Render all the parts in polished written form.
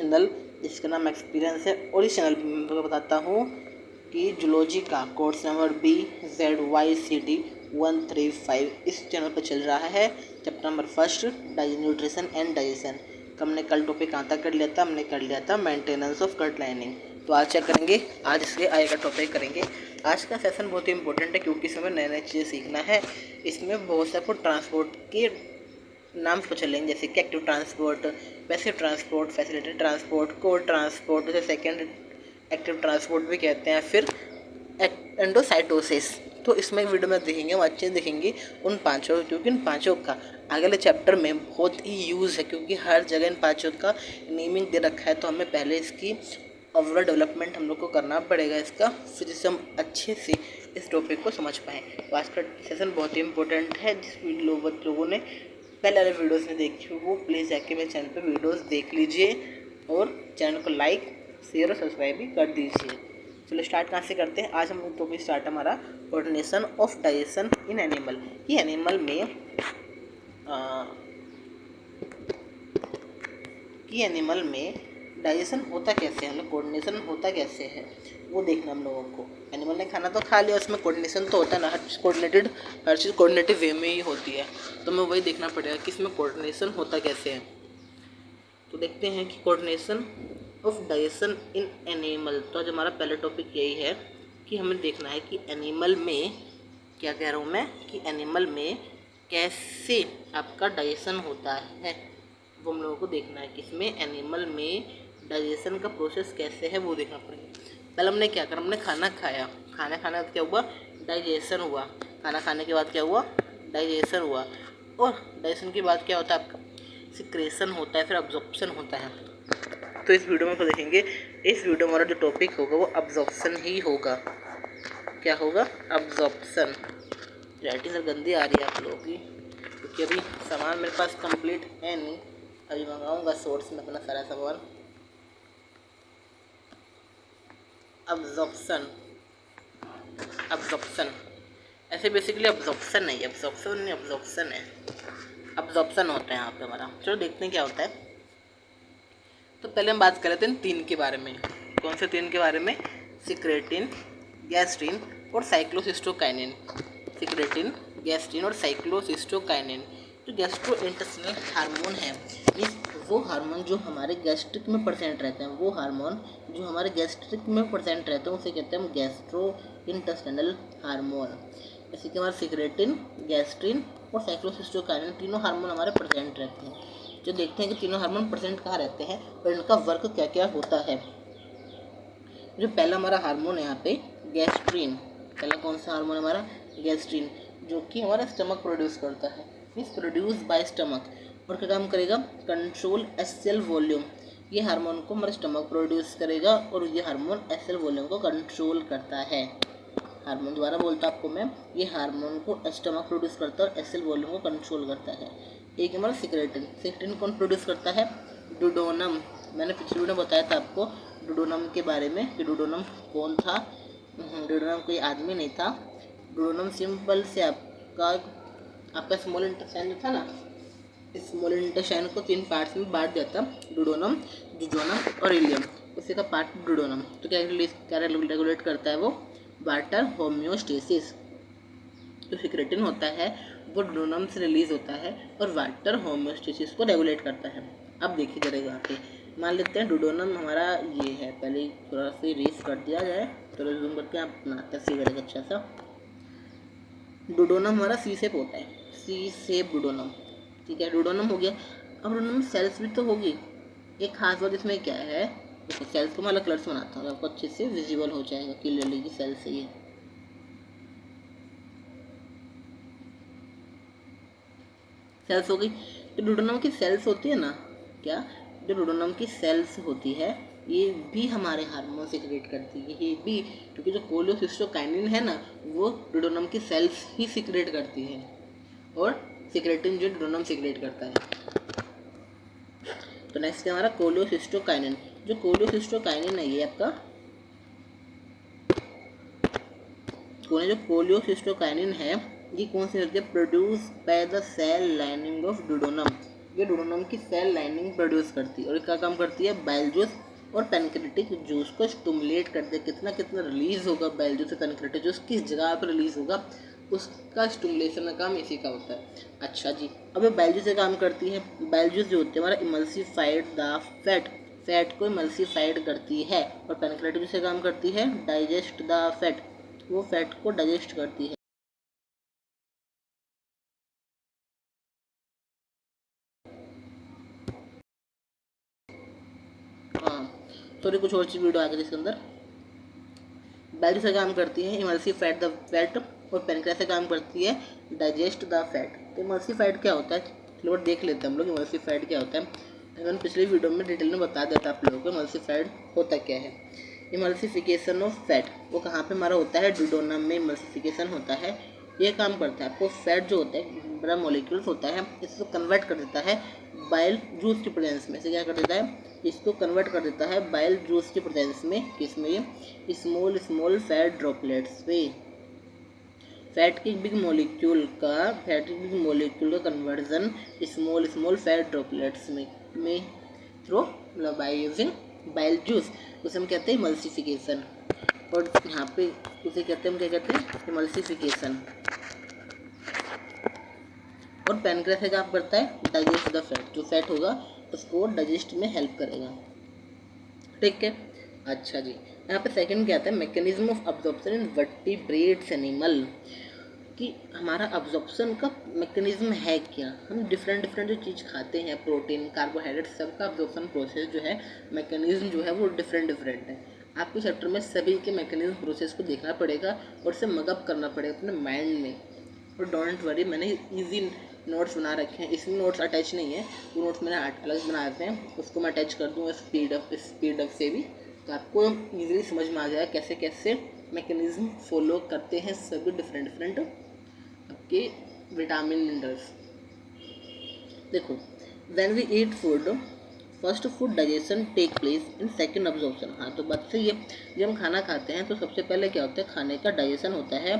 Channel जिसका नाम experience है, और इस चैनल पर मैं आपको बताता हूँ कि जूलॉजी का कोर्स नंबर BZYCD135 इस चैनल पर चल रहा है। Chapter number 1 nutrition and digestion का हमने कल टॉपिक कहाँ तक कर लिया था? हमने कर लिया था मेंटेनेंस ऑफ गट लाइनिंग। तो आज क्या करेंगे? आज इसके आगे का टॉपिक करेंगे। आज का सेशन बहुत ही इंपॉर्टेंट है क्योंकि इसमें नई नई चीज़ें सीखना है। इसमें बहुत से आपको ट्रांसपोर्ट के नाम को चलेंगे, जैसे कि active transport, passive transport, facilitated transport, core transport, जैसे सेकेंड एक्टिव ट्रांसपोर्ट भी कहते हैं, फिर एंडोसाइटोसिस। तो इसमें वीडियो में देखेंगे, हम अच्छे देखेंगे उन पांचों, क्योंकि इन पांचों का अगले चैप्टर में बहुत ही यूज़ है, क्योंकि हर जगह इन पांचों का नेमिंग दे रखा है। तो हमें पहले इसकी ओवरऑल डेवलपमेंट हम लोग को करना पड़ेगा इसका, फिर इससे हम अच्छे से इस टॉपिक को समझ पाएँ। तो आज का सेशन बहुत ही इंपॉर्टेंट है। जिस लोगों ने पहले वाले वीडियोस में देखी वो प्लीज़ जाके मेरे चैनल पे वीडियोस देख लीजिए और चैनल को लाइक, शेयर और सब्सक्राइब भी कर दीजिए। चलो स्टार्ट कहाँ से करते हैं। आज हम टॉपिक स्टार्ट हमारा coordination of digestion in animal. कि एनिमल में डाइजेशन होता कैसे है, मतलब कोऑर्डिनेशन होता कैसे है वो देखना हम लोगों को। एनिमल ने खाना तो खा लिया, उसमें कोऑर्डिनेशन तो होता है ना, हर चीज़ कोऑर्डिनेटिव वे में ही होती है। तो हमें वही देखना पड़ेगा कि इसमें कोऑर्डिनेशन होता कैसे है। तो देखते हैं कि coordination of digestion in animal. तो आज हमारा पहला टॉपिक यही है कि हमें देखना है कि एनिमल में, क्या कह रहा हूँ मैं, कि एनिमल में कैसे आपका डाइजेशन होता है वो हम लोगों को देखना है। कि इसमें एनिमल में डाइजेशन का प्रोसेस कैसे है वो देखना पड़ेगा। पहले हमने क्या करा, हमने खाना खाया, खाना खाने के बाद क्या हुआ? डाइजेशन हुआ। खाना खाने के बाद क्या हुआ? डाइजेशन हुआ। और डाइजेशन के बाद क्या होता है आपका? सिक्रेशन होता है, फिर अब्जॉर्प्शन होता है। तो इस वीडियो में तो देखेंगे, इस वीडियो में हमारा जो टॉपिक होगा वो अब्जॉर्प्शन ही होगा। क्या होगा? अब्जॉर्प्शन। राइटिंग सर गंदी आ रही है आप लोगों की, क्योंकि अभी सामान मेरे पास कंप्लीट है नहीं। अभी मंगाऊंगा सोर्स में अपना सारा सामान। अब्जॉर्प्शन, अब्जॉर्प्शन ऐसे बेसिकली अब्जॉर्प्शन नहीं, अब्जॉर्प्शन है। अब्जॉर्प्शन होता है यहाँ पे हमारा। चलो देखते हैं क्या होता है। तो पहले हम बात कर लेते हैं 3 के बारे में। कौन से 3 के बारे में? सिक्रेटिन, गैस्ट्रिन और साइक्लोसिस्टोकाइनिन। सिक्रेटिन, गैस्ट्रिन और साइक्लोसिस्टोकाइनिन जो गैस्ट्रो इंटेस्टिनल हार्मोन है, मीन्स वो हार्मोन जो हमारे गैस्ट्रिक में प्रेजेंट रहते हैं, वो हार्मोन जो हमारे गैस्ट्रिक में प्रेजेंट रहते हैं उसे कहते हैं हम गैस्ट्रो इंटेस्टिनल हार्मोन। जैसे कि हमारे सिक्रेटिन, गैस्ट्रिन और साइक्लोसिस्टोकाइनिन तीनों हार्मोन हमारे प्रेजेंट रहते हैं। जो देखते हैं कि तीनों हार्मोन प्रेजेंट कहाँ रहते हैं और इनका वर्क क्या क्या होता है। जो पहला हमारा हार्मोन है यहाँ पे गैस्ट्रिन। पहला कौन सा हार्मोन है हमारा? गैस्ट्रिन, जो कि हमारा स्टमक प्रोड्यूस करता है, मीन्स प्रोड्यूस बाय स्टमक। और क्या काम करेगा? Control S L volume. ये हार्मोन को हमारा स्टमक प्रोड्यूस करेगा और ये हार्मोन एसएल वॉल्यूम को कंट्रोल करता है। हार्मोन द्वारा बोलता आपको मैं, ये हार्मोन को स्टमक प्रोड्यूस करता है और एसएल वॉल्यूम को कंट्रोल करता है। एक हमारा सिक्रेटिन। सिक्रेटिन कौन प्रोड्यूस करता है? डुडोनम। मैंने पिछले वीडियो में बताया था आपको डुडोनम के बारे में कि डुडोनम कौन था। डुडोनम कोई आदमी नहीं था। डुडोनम सिंपल से आपका स्मॉल इंटेस्टाइन था ना, स्मॉल इंटेस्टाइन को 3 पार्ट्स में बांट दिया था, डुडोनम, जुजोनम और इलियम। उसी का पार्ट डुडोनम। तो क्या रेगुलेट करता है वो? Water homeostasis. जो सिक्रेटिन होता है वो डुडोनम से रिलीज होता है और वाटर होम्योस्टेसिस को रेगुलेट करता है। अब देखिए जरा यहाँ पे मान लेते हैं डुडोनम हमारा ये है, पहले थोड़ा सा रेस कर दिया जाए तो रिज्यूम करके आप बनाते हैं सी करेगा अच्छा सा। डुडोनम हमारा सी शेप होता है, सी शेप डुडोनम, ठीक है, डुडोनम हो गया। अब डुडोनम सेल्स भी तो होगी। एक खास बात इसमें क्या है, सेल्स को मैं अलग कलर से बनाता हूँ, आपको अच्छे से विजिबल हो जाएगा क्लियरली कि सेल्स है ये। सेल्स हो गई। तो डुडोनम की सेल्स होती है ना, क्या जो डुडोनम की सेल्स होती है ये भी हमारे हार्मोन सिक्रेट करती है, ये भी, क्योंकि जो कोलियोसिस्टोकाइनिन है ना वो डुडोनम की सेल्स ही सिक्रेट करती है और सिक्रेटिन जो डुडोनम सिक्रेट करता है। तो नेक्स्ट है हमारा कोलियोसिस्टोकाइनिन। जो कोलियोसिस्टोकाइनिन है ये आपका कौन है? जो कोलियोसिस्टोकाइनिन है ये कौन सी होती है? Produce by the cell lining of duodenum. ये डुओडेनम की सेल लाइनिंग प्रोड्यूस करती है और क्या काम करती है, बाइल जूस और पेनक्रेटिक जूस को स्टिमुलेट करते हैं। कितना कितना रिलीज होगा बाइल जूस और पेनक्रेटिक जूस, किस जगह पर रिलीज होगा, उसका स्टिमुलेशन का काम इसी का होता है। अच्छा जी, अब ये बाइल जूस से काम करती है। बाइल जूस जो होती है हमारा इमल्सिफाइड द फैट को इमल्सिफाइड करती है, और पेनक्रेटिक जूस से काम करती है डाइजेस्ट द फैट, वो फैट को डाइजेस्ट करती है। हाँ सॉरी, कुछ और चीज़ वीडियो आ गई इसके अंदर। बाइल जूस से काम करती है इमल्सिफाइड द फैट, और पेनक्रेस से काम करती है डाइजेस्ट द फैट। तो इमल्सिफाइड क्या होता है, चलो देख लेते हैं हम लोग इमल्सिफाइड क्या होता है। मैंने पिछली वीडियो में डिटेल में बता दिया था आप लोगों को इमल्सिफाइड होता क्या है। इमल्सिफिकेशन ऑफ फैट, वो कहाँ पे हमारा होता है, डुओडेनम में इमल्सिफिकेशन होता है। ये काम करता है, आपको फैट जो होता है बड़ा मॉलिक्यूल्स होता है, इसको कन्वर्ट कर देता है बाइल जूस की प्रेजेंस में। से क्या कर देता है, इसको कन्वर्ट कर देता है बाइल जूस की प्रेजेंस में, किसमें, स्मॉल स्मॉल फैट ड्रॉपलेट्स में। फैट की बिग मॉलिक्यूल का conversion small small fat droplets में through by using bile juice, उसे हम कहते हैं इमल्सिफिकेशन। और यहाँ पे उसे कहते हैं, हम क्या कहते हैं, इमल्सिफिकेशन। और पैनक्रेस का काम करता है डाइजेस्ट द फैट, जो फैट होगा उसको डाइजेस्ट में हेल्प करेगा। ठीक है, अच्छा जी, यहाँ पे सेकंड क्या आता है, mechanism of absorption in vertebrates animal, कि हमारा अब्जॉर्प्शन का मैकेनिज्म है क्या। हम डिफरेंट डिफरेंट जो चीज़ खाते हैं, प्रोटीन कार्बोहाइड्रेट, सबका अब्जॉर्प्शन प्रोसेस जो है, मैकेनिज्म जो है वो डिफरेंट डिफरेंट है। आपके चैप्टर में सभी के मैकेनिज्म प्रोसेस को देखना पड़ेगा और उसे मगअप करना पड़ेगा अपने माइंड में। और डोंट वरी, मैंने ईजी नोट्स बना रखे हैं, इसमें नोट्स अटैच नहीं है, वो नोट्स मैंने अलग बना देते हैं, उसको मैं अटैच कर दूँगा स्पीड अप से भी, तो आपको ईजिली समझ में आ जाएगा कैसे कैसे मैकेनिज्म फॉलो करते हैं सभी डिफरेंट डिफरेंट आपके विटामिन मिनरल्स। देखो, when we eat food, first food digestion take place in second absorption. हाँ, तो बात सही है, जब हम खाना खाते हैं तो सबसे पहले क्या होता है, खाने का डाइजेशन होता है,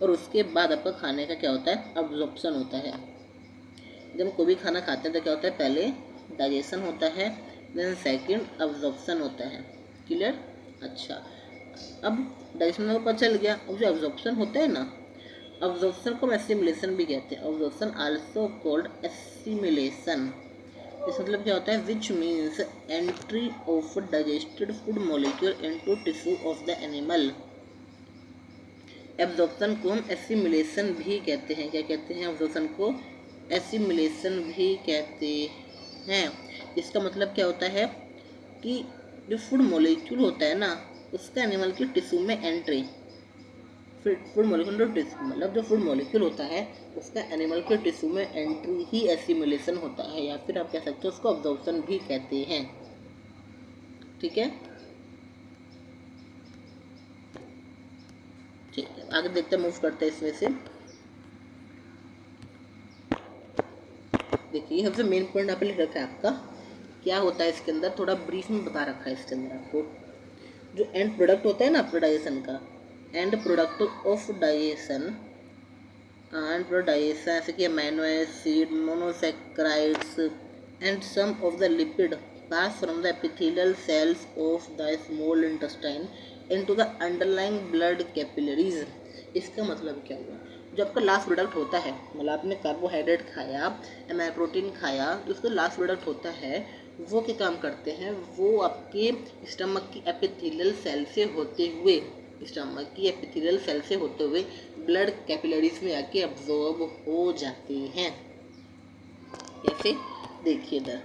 और उसके बाद आपका खाने का क्या होता है, अब्जॉर्प्शन होता है। जब हम कोई भी खाना खाते हैं तो क्या होता है, पहले डाइजेशन होता है, देन सेकंड अब्जॉर्प्शन होता है। क्लियर, अच्छा, अब डाइजेशन को पता चल गया, अब जो अब्जॉर्प्शन होता है ना, अब्जॉर्प्शन को एसिमिलेशन भी कहते हैं, अब्जॉर्प्शन आल्सो कॉल्ड एसिमिलेशन। इस मतलब क्या होता है, which means entry of digested food molecule into tissue of the animal. Absorption को हम एसिमिलेशन भी कहते हैं, क्या कहते हैं, एब्जॉर्प्शन को एसिमिलेशन भी कहते हैं। इसका मतलब क्या होता है कि जो फूड मॉलिक्यूल होता है ना, उसका एनिमल की टिश्यू में एंट्री, फूड मॉलिक्यूल मतलब जो फूड मॉलिक्यूल होता है उसका एनिमल के टिश्यू में एंट्री ही एसिमिलेशन होता है, या फिर आप कह सकते हो उसको अब्जॉर्प्शन भी कहते हैं। ठीक है, ठीक है, आगे देखते हैं, मूव करते हैं इसमें से। देखिए, सबसे मेन पॉइंट आप लिख रखा है आपका, क्या होता है इसके अंदर, थोड़ा ब्रीफ में बता रखा है इसके अंदर आपको। जो एंड प्रोडक्ट होता है ना आपका डाइजेशन का, एंड प्रोडक्ट ऑफ डाइजेशन, जैसे कि amino acid, monosaccharides and some of the lipid pass from the epithelial cells of the small intestine into the underlying blood capillaries. इसका मतलब क्या हुआ, जो आपका लास्ट प्रोडक्ट होता है, मतलब आपने कार्बोहाइड्रेट खाया, प्रोटीन खाया, जो उसका लास्ट प्रोडक्ट होता है वो क्या काम करते हैं, वो आपके स्टमक की एपिथेलियल सेल से होते हुए, स्टमक की एपिथेलियल सेल से होते हुए ब्लड कैपिलरीज में आके अब्जॉर्ब हो जाते हैं। कैसे, देखिए इधर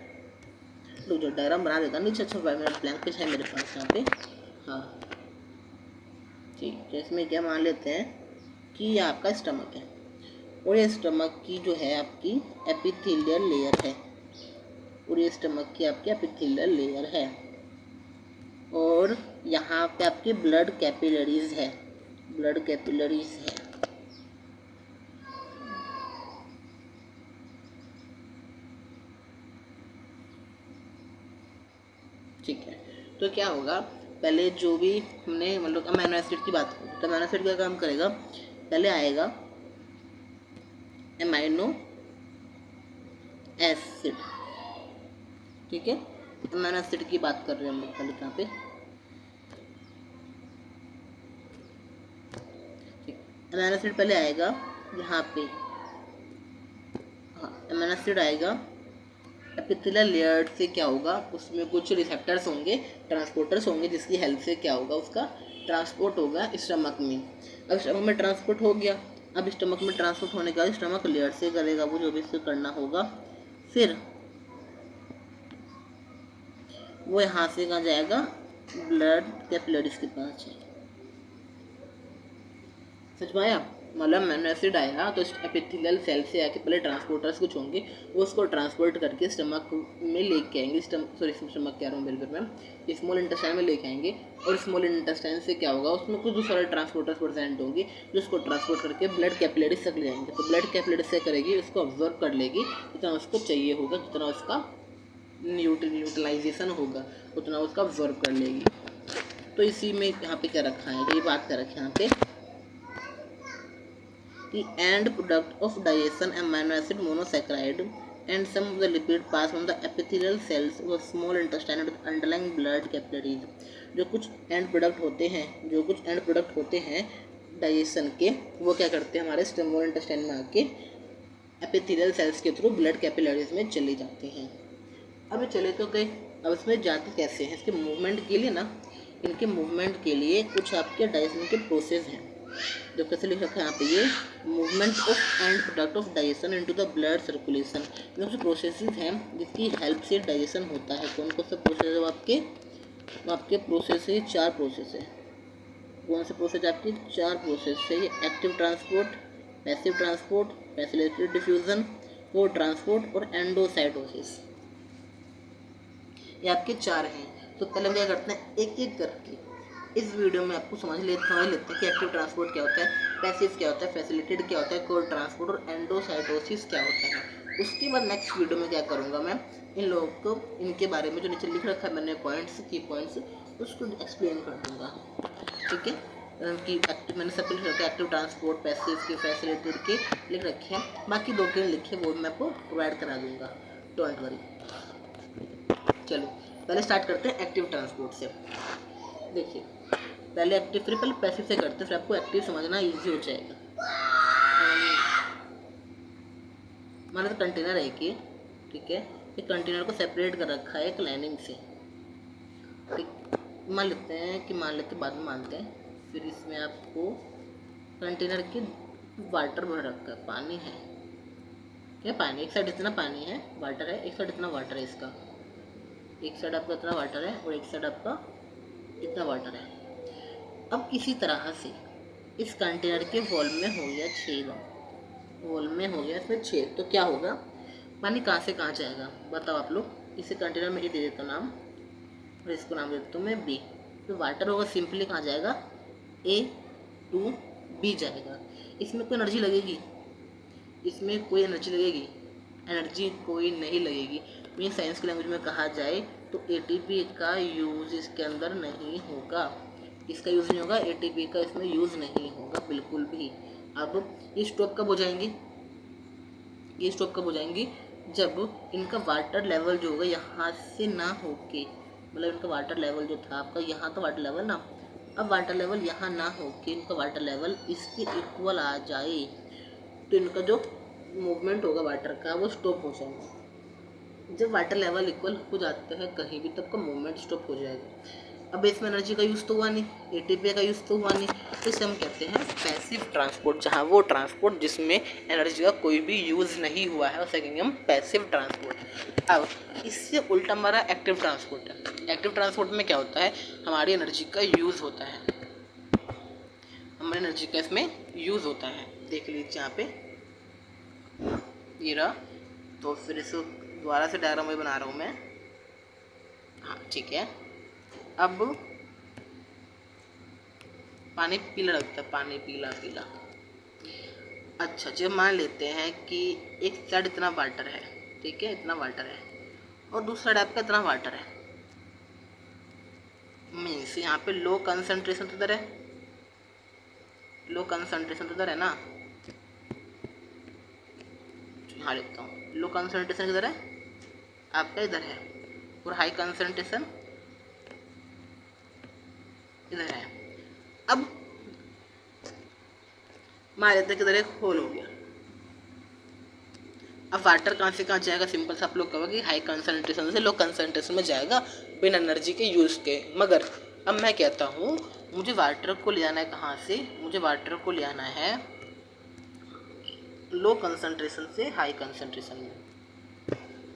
लोग, जो डायग्राम बना देता नीचे, अच्छा 5 मिनट ब्लैंक पेज है मेरे पास यहाँ पे। हाँ ठीक है, इसमें क्या मान लेते हैं कि ये आपका स्टमक है, और ये स्टमक की जो है आपकी एपिथेलियल लेयर है, और ये स्टमक की आपकी एपिथेलियल लेयर है, और यहाँ पे आपकी ब्लड कैपिलरीज है, ब्लड कैपिलरीज है। ठीक है, तो क्या होगा, पहले जो भी हमने मतलब अमीनो एसिड की बात करें तो अमीनो एसिड का काम करेगा, पहले आएगा अमीनो एसिड, ठीक है। अमीनो एसिड की बात कर रहे हैं हम लोग पहले यहाँ पे, ठीक। अमीनो एसिड पहले आएगा यहाँ पे, हाँ अमीनो एसिड आएगा एपिथेलियल लेयर से। क्या होगा, उसमें कुछ रिसेप्टर्स होंगे, ट्रांसपोर्टर्स होंगे, जिसकी हेल्प से क्या होगा, उसका ट्रांसपोर्ट होगा स्टमक में। अब स्टमक में ट्रांसपोर्ट हो गया, अब स्टमक में ट्रांसपोर्ट होने के बाद स्टमक लेयर से करेगा वो जो भी इससे करना होगा। फिर वो यहाँ से कहाँ जाएगा, ब्लड कैपिलरीज के पास जाएगा। समझ में आया, मतलब अमीनो एसिड आया तो एपिथेलियल सेल से आके पहले ट्रांसपोर्टर्स कुछ होंगे, वो उसको ट्रांसपोर्ट करके स्टमक में लेके आएंगे, स्टमक कह रहा हूँ बिल्कुल मैम, स्मॉल इंटेस्टाइन में लेके आएंगे। और स्मॉल इंटेस्टाइन से क्या होगा, उसमें कुछ दूसरे ट्रांसपोर्टर्स प्रेजेंट होंगे जो उसको ट्रांसपोर्ट करके ब्लड कैपिलरीज तक ले जाएंगे। तो ब्लड कैपिलरीज से करेगी, उसको ऑब्जर्व कर लेगी, जितना उसको चाहिए होगा, जितना उसका यूटिलाइजेशन होगा उतना उसका ऑब्जर्व कर लेगी। तो इसी में यहाँ पे क्या रखा है, ये बात कर रखी है यहाँ पे, the end product of digestion amino acid monosaccharide and some of the lipid pass from the epithelial cells or small intestine to the underlying blood capillaries। जो कुछ एंड प्रोडक्ट होते हैं डाइजेशन के, वो क्या करते हैं, हमारे स्मॉल इंटेस्टाइन में आके एपिथेलियल सेल्स के थ्रू ब्लड कैपिलरीज में चले जाते हैं। अब चले तो गए, अब इसमें जाते कैसे हैं, इसके मूवमेंट के लिए ना, इनके मूवमेंट के लिए कुछ आपके डाइजेशन के प्रोसेस हैं, जो कैसे लिख रखा है यहाँ पे, ये movement of and product of digestion into the blood circulation. ये कुछ प्रोसेसेस हैं जिसकी हेल्प से डाइजेशन होता है। कौन कौन सा प्रोसेस है आपके प्रोसेस है, 4 प्रोसेस है। कौन से प्रोसेस आपकी, 4 प्रोसेस है। ये active transport, passive transport, facilitated diffusion, को ट्रांसपोर्ट और एंडोसाइटोसिस, ये आपके 4 हैं। तो पहले हम क्या करते हैं, एक एक करके इस वीडियो में आपको समझ लेते हैं कि एक्टिव ट्रांसपोर्ट क्या होता है, पैसिव क्या होता है, फैसिलिटेटेड क्या होता है, कोल्ड ट्रांसपोर्ट और एंडोसाइटोसिस क्या होता है। उसके बाद नेक्स्ट वीडियो में क्या करूँगा मैं, इन लोगों को इनके बारे में जो नीचे लिख रखा है मैंने पॉइंट्स, की पॉइंट्स, उसको एक्सप्लेन कर दूँगा। ठीक है, कि एक्टिव मैंने सब लिख रखा है, एक्टिव ट्रांसपोर्ट, पैसिव के, फैसिलिटेटेड के लिख रखे हैं, बाकी 2 के लिखे वो मैं आपको प्रोवाइड करा दूँगा, डोंट वरी। चलो पहले स्टार्ट करते हैं एक्टिव ट्रांसपोर्ट से। देखिए पहले एक्टिव, फिर पहले पैसिव से करते हैं, फिर आपको एक्टिव समझना इजी हो जाएगा। माना तो कंटेनर है कि, ठीक है, ये कंटेनर को सेपरेट कर रखा है एक लाइनिंग से, ठीक। मान लेते बाद में मानते हैं। फिर इसमें आपको कंटेनर के वाटर भर रखा है, पानी है, क्या पानी, एक साइड इतना पानी है, वाटर है, एक साइड इतना वाटर है, इसका एक साइड आपका इतना वाटर है और एक साइड आपका इतना वाटर है। अब किसी तरह से इस कंटेनर के वॉल में हो गया छेद, इसमें छेद, तो क्या होगा, पानी कहाँ से कहाँ जाएगा बताओ आप लोग। इसे कंटेनर में ये दे देता हूँ नाम, और इसको नाम दे देता हूँ मैं बी। तो वाटर होगा सिंपली कहाँ जाएगा, A to B जाएगा। इसमें कोई एनर्जी लगेगी, एनर्जी कोई नहीं लगेगी। मीन साइंस की लैंग्वेज में कहा जाए तो ATP का यूज़ इसके अंदर नहीं होगा, इसका यूज़ नहीं होगा, ATP का इसमें यूज़ नहीं होगा बिल्कुल भी। अब ये स्टॉप कब हो जाएंगी, जब इनका वाटर लेवल जो होगा यहाँ से ना होके, मतलब इनका वाटर लेवल जो था आपका यहाँ का वाटर लेवल ना, अब वाटर लेवल यहाँ ना होके इनका वाटर लेवल इसके इक्वल आ जाए, तो इनका जो मूवमेंट होगा वाटर का वो स्टॉप हो जाएगा। जब वाटर लेवल इक्वल हो जाते हैं कहीं भी, तब का मूवमेंट स्टॉप हो जाएगा। अब इसमें एनर्जी का यूज़ तो हुआ नहीं, ATP का यूज़ तो हुआ नहीं, तो इसे हम कहते हैं पैसिव ट्रांसपोर्ट, जहाँ वो ट्रांसपोर्ट जिसमें एनर्जी का कोई भी यूज़ नहीं हुआ है, उसे कहेंगे हम पैसिव ट्रांसपोर्ट। अब इससे उल्टा हमारा एक्टिव ट्रांसपोर्ट है। एक्टिव ट्रांसपोर्ट में क्या होता है, हमारी एनर्जी का यूज़ होता है, इसमें यूज़ होता है। देख लीजिए यहाँ पे ये रहा, तो फिर इसको दोबारा से डायग्राम में बना रहा हूँ मैं, हाँ ठीक है। अब पानी पीला लगता है, पानी पीला। अच्छा, जब मान लेते हैं कि एक साइड इतना वाटर है, ठीक है, इतना वाटर है, और दूसरा साइड आपका इतना वाटर है, मीन्स यहाँ पे लो कंसंट्रेशन तो इधर है, ना, यहाँ लिखता हूँ, लो कंसंट्रेशन किधर है आपका, इधर है, और हाई कंसंट्रेशन इधर है। अब मान लेते हैं कि इधर एक होल हो गया। अब वाटर कहाँ से कहाँ जाएगा, सिंपल सा आप लोग कहोगे हाई कंसंट्रेशन से लो कंसंट्रेशन में जाएगा बिना एनर्जी के यूज़ के। मगर अब मैं कहता हूँ मुझे वाटर को ले जाना है कहाँ से, मुझे वाटर को ले आना है लो कंसंट्रेशन से हाई कंसंट्रेशन में।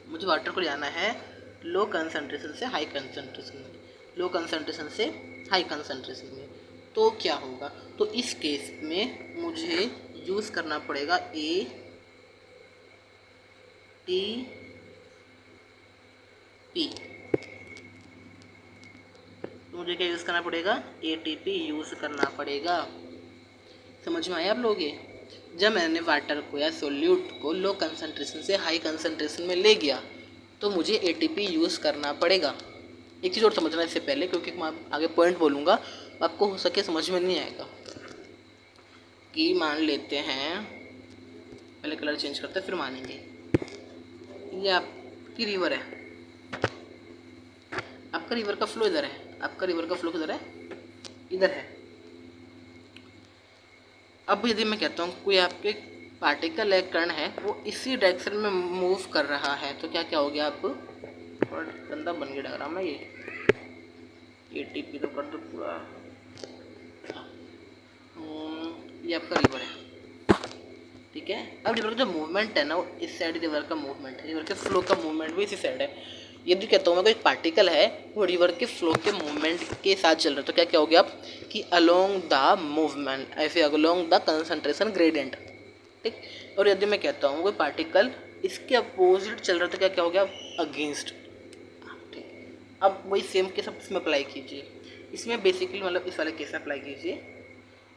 मुझे वाटर को ले जाना है लो कंसंट्रेशन से हाई कंसंट्रेशन में, लो कंसंट्रेशन से हाई कंसंट्रेशन में। तो क्या होगा, तो इस केस में मुझे यूज़ करना पड़ेगा ATP। मुझे क्या यूज़ करना पड़ेगा, ATP यूज़ करना पड़ेगा। समझ में आया आप लोग? जब मैंने वाटर को या सोल्यूट को लो कंसंट्रेशन से हाई कंसंट्रेशन में ले गया तो मुझे ATP यूज़ करना पड़ेगा। एक चीज़ और समझना इससे पहले, क्योंकि मैं आगे पॉइंट बोलूँगा आपको हो सके समझ में नहीं आएगा। कि मान लेते हैं, पहले कलर चेंज करते हैं फिर मानेंगे। ये आपकी रिवर है, आपका रिवर का फ्लो इधर है, आपका रिवर का फ्लो किधर है, इधर है। अब यदि मैं कहता हूँ कोई आपके पार्टिकल है, कण है, वो इसी डायरेक्शन में मूव कर रहा है, तो क्या क्या हो गया, आप थोड़ा गंदा बन गया डायग्राम है ये ATP तो कर दो पूरा। ये आपका रिवर है, ठीक है। अब रिवर का जो मूवमेंट है ना वो इस साइड रिवर का मूवमेंट है, रिवर के फ्लो का मूवमेंट भी इसी साइड है। यदि कहता हूँ मैं कोई पार्टिकल है वो रिवर के फ्लो के मूवमेंट के साथ चल रहा है, तो क्या क्या हो गया आप कि अलोंग द मूवमेंट, ऐसे अलोंग द कंसंट्रेशन ग्रेडियंट, ठीक। और यदि मैं कहता हूँ कोई पार्टिकल इसके अपोजिट चल रहा है तो क्या क्या हो गया, अगेंस्ट, ठीक। अब वही सेम केस आप इसमें अप्लाई कीजिए। इसमें बेसिकली मतलब इस वाले केस में अप्लाई कीजिए।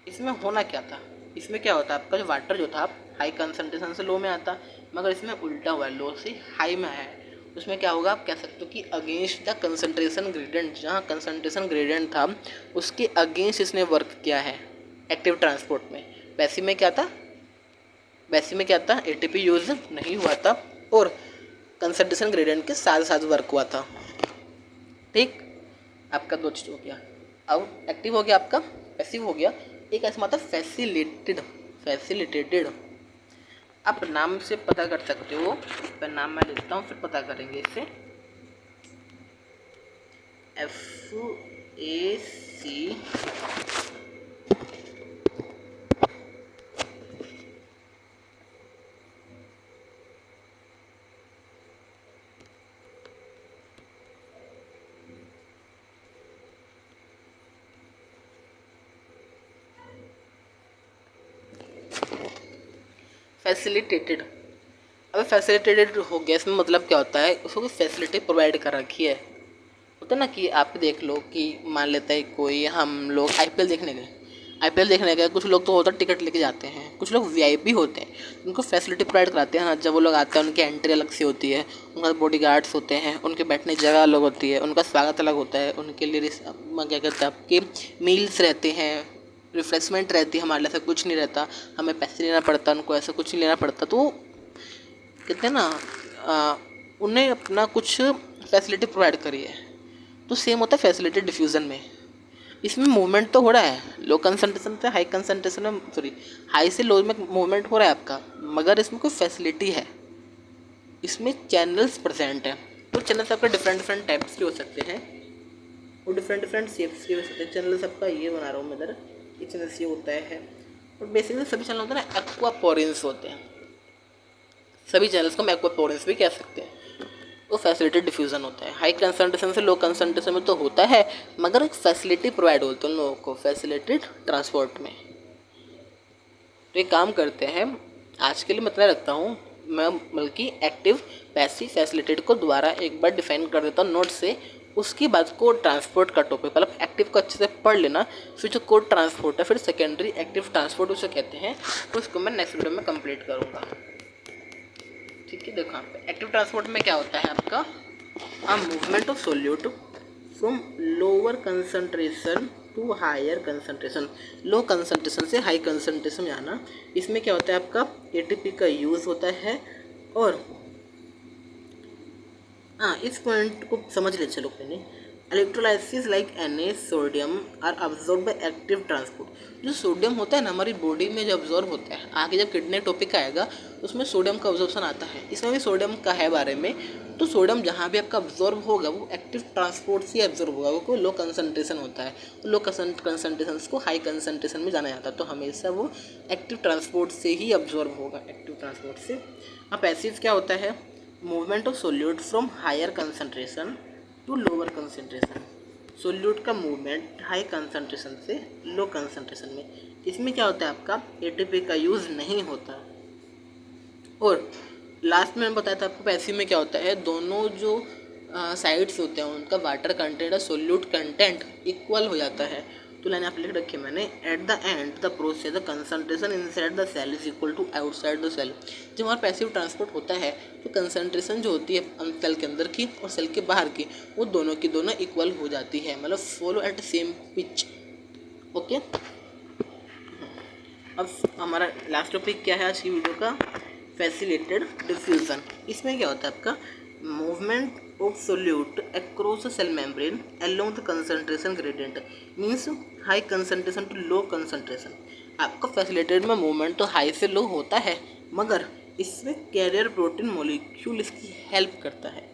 इसमें होना क्या था, इसमें क्या होता है आपका जो वाटर जो था आप हाई कंसंट्रेशन से लो में आता, मगर इसमें उल्टा हुआ है, लो से हाई में आया है। उसमें क्या होगा, आप कह सकते हो कि अगेंस्ट द कंसंट्रेशन ग्रेडियंट, जहाँ कंसंट्रेशन ग्रेडियंट था उसके अगेंस्ट इसने वर्क किया है एक्टिव ट्रांसपोर्ट में। वैसे में क्या था, वैसे में क्या था, ATP यूज नहीं हुआ था और कंसंट्रेशन ग्रेडियंट के साथ साथ वर्क हुआ था, ठीक। आपका दो चीज़ हो गया। अब एक्टिव हो गया आपका, पैसिव हो गया। एक ऐसा मतलब फैसिलिटेटेड, फैसिलिटेटेड आप नाम से पता कर सकते हो, पर नाम मैं लिखता हूँ फिर पता करेंगे इससे। FAC facilitated. अब फैसिलिटेटेड हो गया, इसमें मतलब क्या होता है, उसको कोई फैसिलिटी प्रोवाइड कर रखी है। होता है ना कि आप देख लो कि मान लेता है कोई, हम लोग IPL देखने गए, IPL देखने गए, कुछ लोग तो होता है टिकट लेके जाते हैं, कुछ लोग VIP होते हैं, उनको फैसिलिटी प्रोवाइड कराते हैं ना। जब वो लोग आते हैं उनकी एंट्री अलग से होती है, उनका बॉडीगार्ड्स होते हैं, उनके बैठने की जगह अलग होती है, उनका स्वागत अलग होता है, उनके लिए क्या कहते हैं आपके मील्स रहते हैं, रिफ्रेशमेंट रहती है। हमारे लिए ऐसा कुछ नहीं रहता, हमें पैसे लेना पड़ता, उनको ऐसा कुछ नहीं लेना पड़ता। तो कहते हैं ना उन्हें अपना कुछ फैसिलिटी प्रोवाइड करी है। तो सेम होता है फैसिलिटी डिफ्यूज़न में। इसमें मूवमेंट तो हो रहा है, लो कंसंट्रेशन से हाई कंसंट्रेशन में, सॉरी हाई से लो में मूवमेंट हो रहा है आपका, मगर इसमें कोई फैसिलिटी है, इसमें चैनल्स प्रेजेंट हैं। तो चैनल्स आपके डिफरेंट डिफरेंट टाइप्स के हो सकते हैं और डिफरेंट डिफरेंट शेप्स के हो सकते हैं। चैनल सबका ये बना रहा हूँ मैं इधर, ये चैनल ये होता है। और बेसिकली सभी चैनल होते हैं ना एक्वापोरेंस होते हैं, सभी चैनल्स को हम एक्वापोरेंस भी कह सकते हैं। वो फैसिलिटी डिफ्यूज़न होता है। हाई कंसंट्रेशन से लो कंसंट्रेशन में तो होता है, मगर एक फैसिलिटी प्रोवाइड होती है उन लोगों को फैसिलिटेड ट्रांसपोर्ट में। तो एक काम करते हैं, आज के लिए मैं इतना रखता हूँ, मैं बल्कि एक्टिव पैसिव फैसिलिटेड को दोबारा एक बार डिफाइन कर देता हूँ नोट से। उसके बाद कोड ट्रांसपोर्ट का टॉपिक, मतलब एक्टिव को अच्छे से पढ़ लेना, फिर जो कोड ट्रांसपोर्ट है, फिर सेकेंडरी एक्टिव ट्रांसपोर्ट उसे कहते हैं, उसको मैं नेक्स्ट वीडियो में कंप्लीट करूँगा, ठीक है। देखो यहाँ पे एक्टिव ट्रांसपोर्ट में क्या होता है आपका, movement of solute from lower concentration to higher concentration, low concentration से हाई कंसंट्रेशन में आना। इसमें क्या होता है आपका ATP का यूज़ होता है और हाँ, इस पॉइंट को समझ ले चलो पहले। Electrolysis like Na sodium are absorb by active transport. जो सोडियम होता है ना हमारी बॉडी में जो अब्जॉर्ब होता है, आगे जब किडनी टॉपिक आएगा उसमें सोडियम का अब्जॉर्प्शन आता है, इसमें भी सोडियम का है बारे में। तो सोडियम जहाँ भी आपका अब्जॉर्ब होगा वो एक्टिव ट्रांसपोर्ट से अब्जॉर्ब होगा, वो कोई लो कंसनट्रेशन होता है। तो लो कंसनट्रेशन को हाई कंसनट्रेशन में जाना जाता है, तो हमेशा वो एक्टिव ट्रांसपोर्ट से ही अब्जॉर्ब होगा, एक्टिव ट्रांसपोर्ट से। अब पैसिव क्या होता है? Movement of solute from higher concentration to lower concentration. Solute का मूवमेंट हाई कंसनट्रेशन से लो कंसनट्रेशन में। इसमें क्या होता है आपका एटीपी का यूज़ नहीं होता। और लास्ट में मैंने बताया था आपको पैसिव में क्या होता है, दोनों जो साइड्स होते हैं उनका वाटर कंटेंट और सोल्यूट कंटेंट इक्वल हो जाता है। तो लाइन आप लिख रखी है मैंने, at the end the process the concentration inside the cell is equal to outside the cell. जब हमारा पैसिव ट्रांसपोर्ट होता है तो कंसंट्रेशन जो होती है सेल के अंदर की और सेल के बाहर की, वो दोनों की दोनों इक्वल हो जाती है, मतलब follow at same pitch. Okay, अब हमारा लास्ट टॉपिक क्या है आज की वीडियो का? Facilitated diffusion. इसमें क्या होता है आपका movement of solute across the cell membrane along the concentration gradient, means high concentration to low concentration. आपका फैसिलिटेटेड में मूवमेंट तो हाई से लो होता है, मगर इसमें कैरियर प्रोटीन मॉलिक्यूल इसकी हेल्प करता है।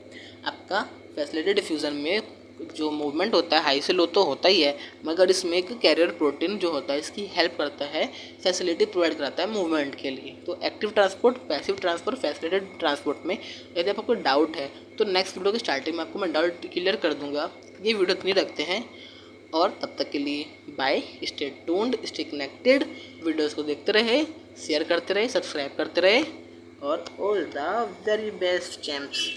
आपका फैसिलिटेटेड डिफ्यूज़न में जो मूवमेंट होता है हाई से लो तो होता ही है, मगर इसमें एक कैरियर प्रोटीन जो होता है इसकी हेल्प करता है, फैसिलिटी प्रोवाइड कराता है मूवमेंट के लिए। तो active transport, passive transport, facilitated transport में यदि आपको डाउट है तो नेक्स्ट वीडियो की स्टार्टिंग में आपको मैं डाउट क्लियर कर दूंगा। ये वीडियो इतनी रखते हैं, और तब तक के लिए bye, stay tuned, stay connected. Videos को देखते रहे, शेयर करते रहे, सब्सक्राइब करते रहे, और all the very best champs.